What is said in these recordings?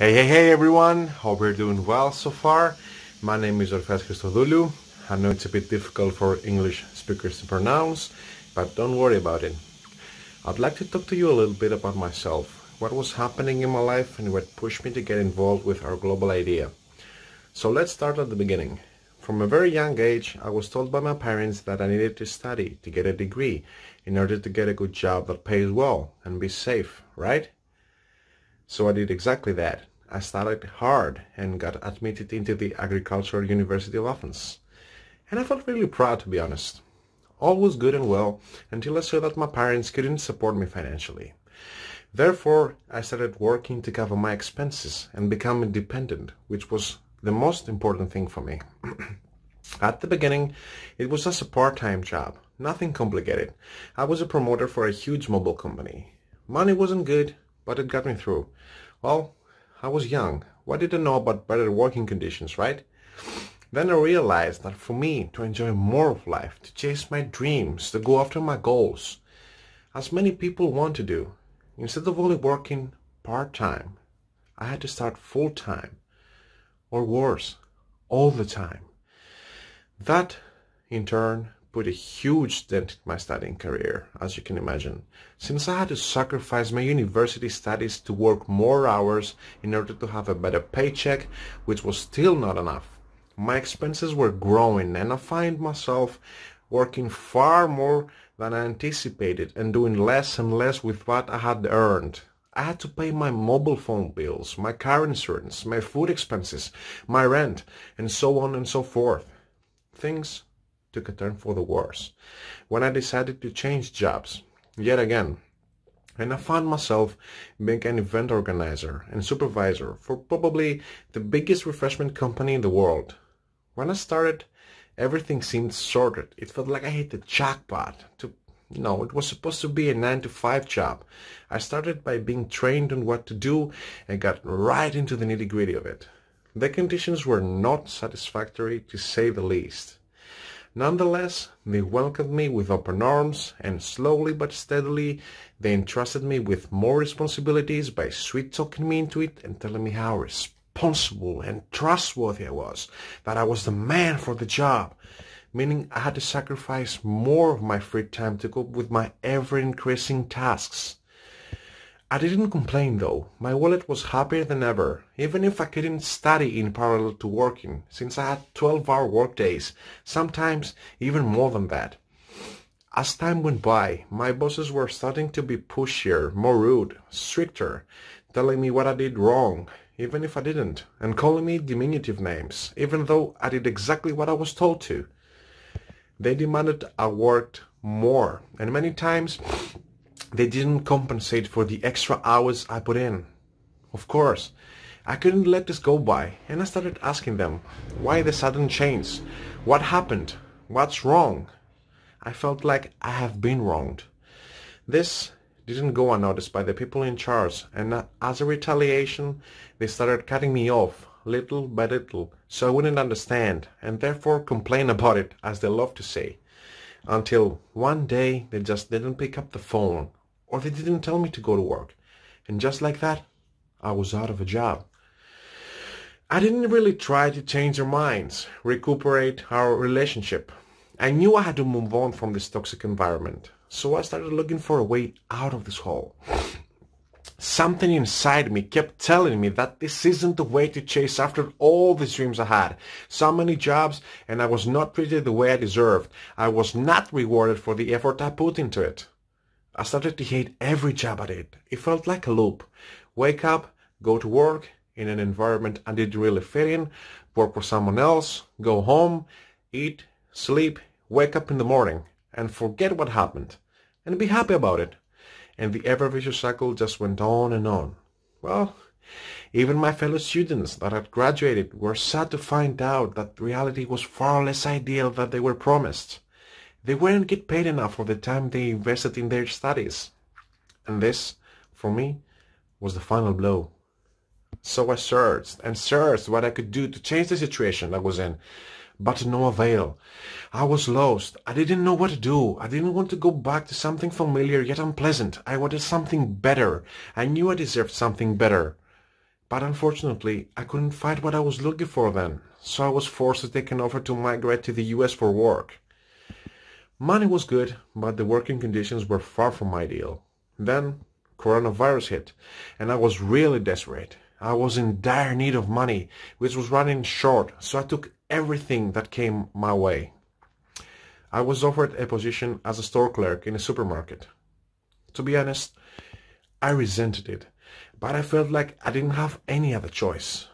Hey everyone, hope you're doing well so far. My name is Orfeas. I know it's a bit difficult for English speakers to pronounce, but don't worry about it. I'd like to talk to you a little bit about myself, what was happening in my life and what pushed me to get involved with our global idea. So let's start at the beginning. From a very young age, I was told by my parents that I needed to study to get a degree in order to get a good job that pays well and be safe, right? So I did exactly that. I studied hard and got admitted into the Agricultural University of Athens. And I felt really proud, to be honest. All was good and well until I saw that my parents couldn't support me financially. Therefore, I started working to cover my expenses and become independent, which was the most important thing for me. At the beginning, it was just a part-time job, nothing complicated. I was a promoter for a huge mobile company. Money wasn't good, but it got me through. Well, I was young. What did I know about better working conditions, right? Then I realized that for me to enjoy more of life, to chase my dreams, to go after my goals, as many people want to do, instead of only working part-time, I had to start full-time, or worse, all the time. That, in turn, put a huge dent in my studying career, as you can imagine, since I had to sacrifice my university studies to work more hours in order to have a better paycheck, which was still not enough. My expenses were growing and I find myself working far more than I anticipated and doing less and less with what I had earned. I had to pay my mobile phone bills, my car insurance, my food expenses, my rent, and so on and so forth. Things took a turn for the worse when I decided to change jobs yet again, and I found myself being an event organizer and supervisor for probably the biggest refreshment company in the world. When I started, everything seemed sorted. It felt like I hit the jackpot. It was supposed to be a 9-to-5 job. I started by being trained on what to do and got right into the nitty-gritty of it. The conditions were not satisfactory, to say the least. Nonetheless, they welcomed me with open arms, and slowly but steadily they entrusted me with more responsibilities by sweet-talking me into it and telling me how responsible and trustworthy I was, that I was the man for the job, meaning I had to sacrifice more of my free time to cope with my ever-increasing tasks. I didn't complain though. My wallet was happier than ever, even if I couldn't study in parallel to working, since I had 12-hour workdays, sometimes even more than that. As time went by, my bosses were starting to be pushier, more rude, stricter, telling me what I did wrong, even if I didn't, and calling me diminutive names, even though I did exactly what I was told to. They demanded I worked more, and many times they didn't compensate for the extra hours I put in. Of course, I couldn't let this go by, and I started asking them, why the sudden change? What happened? What's wrong? I felt like I have been wronged. This didn't go unnoticed by the people in charge, and as a retaliation, they started cutting me off, little by little, so I wouldn't understand, and therefore complain about it, as they love to say. Until one day, they just didn't pick up the phone, or they didn't tell me to go to work. And just like that, I was out of a job. I didn't really try to change their minds, recuperate our relationship. I knew I had to move on from this toxic environment, so I started looking for a way out of this hole. Something inside me kept telling me that this isn't the way to chase after all the dreams I had. So many jobs, and I was not treated the way I deserved. I was not rewarded for the effort I put into it. I started to hate every job I did. It felt like a loop. Wake up, go to work, in an environment I didn't really fit in, work for someone else, go home, eat, sleep, wake up in the morning, and forget what happened, and be happy about it. And the ever-vicious cycle just went on and on. Well, even my fellow students that had graduated were sad to find out that reality was far less ideal than they were promised. They wouldn't get paid enough for the time they invested in their studies. And this, for me, was the final blow. So I searched and searched what I could do to change the situation I was in, but to no avail. I was lost. I didn't know what to do. I didn't want to go back to something familiar yet unpleasant. I wanted something better. I knew I deserved something better. But unfortunately, I couldn't find what I was looking for then, so I was forced to take an offer to migrate to the US for work. Money was good, but the working conditions were far from ideal. Then, coronavirus hit, and I was really desperate. I was in dire need of money, which was running short, so I took everything that came my way. I was offered a position as a store clerk in a supermarket. To be honest, I resented it, but I felt like I didn't have any other choice.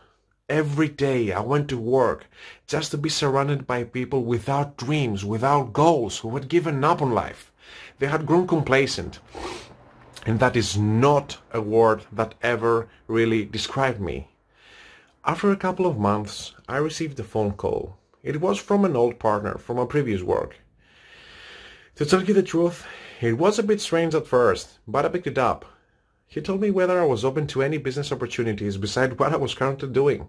Every day I went to work just to be surrounded by people without dreams, without goals, who had given up on life. They had grown complacent. And that is not a word that ever really described me. After a couple of months, I received a phone call. It was from an old partner from a previous work. To tell you the truth, it was a bit strange at first, but I picked it up. He told me whether I was open to any business opportunities beside what I was currently doing.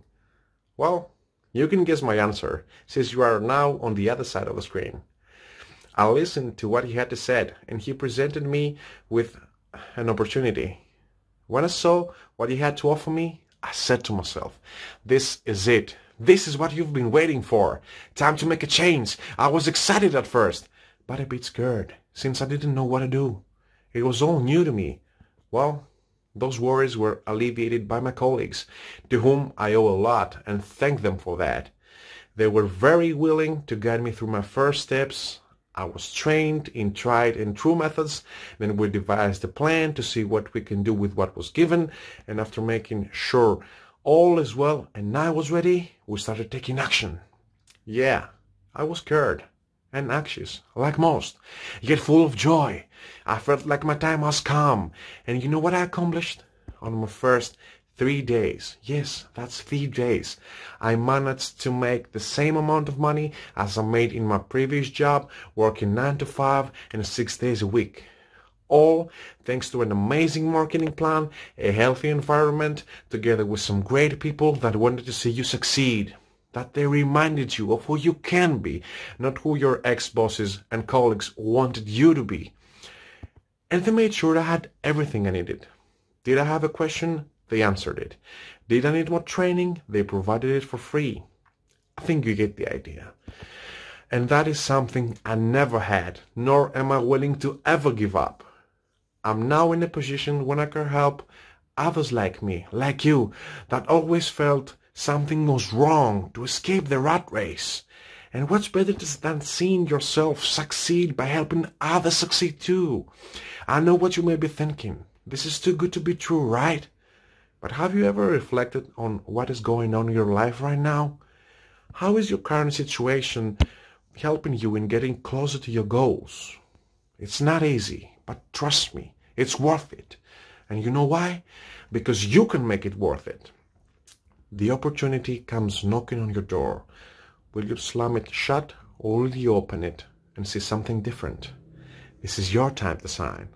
Well, you can guess my answer, since you are now on the other side of the screen. I listened to what he had to say, and he presented me with an opportunity. When I saw what he had to offer me, I said to myself, this is it. This is what you've been waiting for. Time to make a change. I was excited at first, but a bit scared, since I didn't know what to do. It was all new to me. Well, those worries were alleviated by my colleagues, to whom I owe a lot and thank them for that. They were very willing to guide me through my first steps. I was trained in tried and true methods. Then we devised a plan to see what we can do with what was given. And after making sure all is well and I was ready, we started taking action. Yeah, I was scared and anxious, like most, yet full of joy. I felt like my time has come. And you know what I accomplished? On my first 3 days, yes, that's 3 days, I managed to make the same amount of money as I made in my previous job, working 9 to 5 and 6 days a week. All thanks to an amazing marketing plan, a healthy environment, together with some great people that wanted to see you succeed. That they reminded you of who you can be, not who your ex-bosses and colleagues wanted you to be. And they made sure I had everything I needed. Did I have a question? They answered it. Did I need more training? They provided it for free. I think you get the idea. And that is something I never had, nor am I willing to ever give up. I'm now in a position when I can help others like me, like you, that always felt something was wrong, to escape the rat race. And what's better than seeing yourself succeed by helping others succeed too? I know what you may be thinking. This is too good to be true, right? But have you ever reflected on what is going on in your life right now? How is your current situation helping you in getting closer to your goals? It's not easy, but trust me, it's worth it. And you know why? Because you can make it worth it. The opportunity comes knocking on your door. Will you slam it shut, or will you open it and see something different? This is your time to shine.